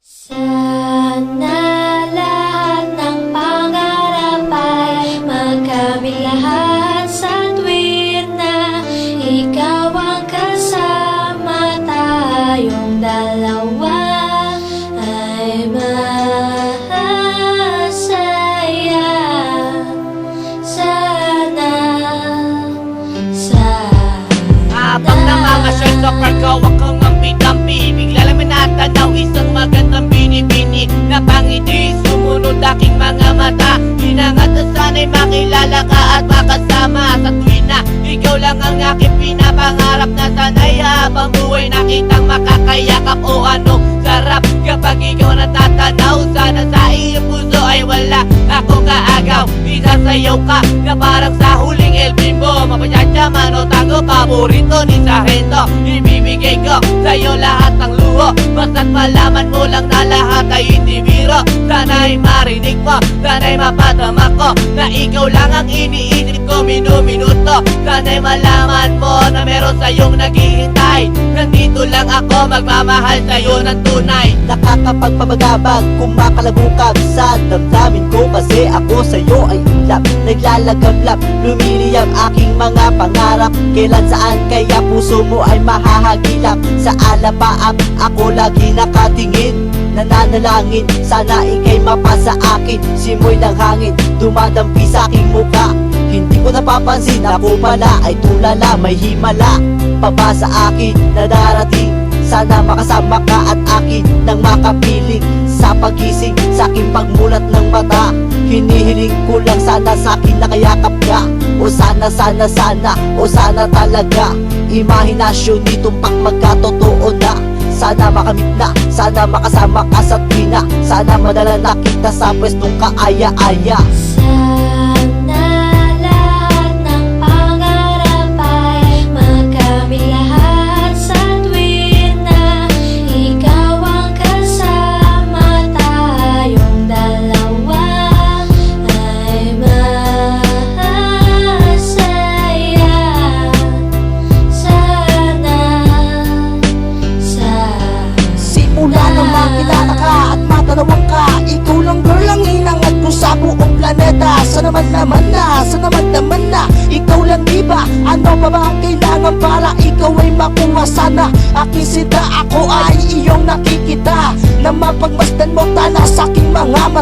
Sana lahat ng pangarap ay magkamit lahat sa tuwin na ikaw ang kasama, tayong dalawa ay masaya. Sana Habang namamasyal sa parko, akong ampi-dampi, bigla lang may natanaw isang magandang bini-bini na pangiti, sumunod aking mga mata. Hinangat na sana'y makilala ka at makasama sa tuwin na ikaw lang ang aking pinapangarap, na sana'y habang buhay nakitang makakayakap. O anong sarap kapag ikaw natatanaw, sana sa iyong puso ay wala akong kaagaw. Isasayaw ka na parang sa huling El Bimbo, mapachachyaman o tango, paborito ni Sargento. Ibibigay ko sa'yo lahat ng luho, basta't malaman mo lang na lahat ay hindi biro. Sana'y marinig mo, sana'y mapatama ko na ikaw lang ang iniisip ko minuminuto. Sana'y malaman mo na meron sa'yong naghihintay, nandito lang ako magmamahal sa'yo ng tunay. Nakakapagpabagabag, kumakalabukag sa damdamin ko, kasi ako sa'yo ay ulap, naglalagablap, lumiliyab aking mga pangarap. Kailan saan kaya puso mo ay mahahagilap? Sa alapaap ako lagi nakatingin, nananalangin sana ika'y mapasa akin. Simoy ng hangin dumadampi sa aking muka, hindi ko napapansin ako pala ay tulala, may himala pa ba sa akin na darating. Sana makasama ka at akin nang makapiling sa pagising, sa aking pagmulat ng mata. Hinihiling ko lang sana sa akin nakayakap ka, o sana o sana talaga. Imahinasyon nitumpak magkatotoo na. Sana makamit na, sana makasama ka sa tuwina, sana madala na kita sa pwestong kaaya-aya. Sana lahat ng pangarap ay magkamit lahat sa tuwin na ikaw ang kasama, tayong dalawa ay masaya. Simula nang makilala ka at matanawang ka, ikaw lang girl ang hinangat ko sa buong planeta. Sana naman na ikaw lang, diba? Ano pa ba ang kailangan para ikaw ay makuha? Sana aking sinta, ako ay iyong nakikita, na mapagmasdan mo tala sa aking mga mata.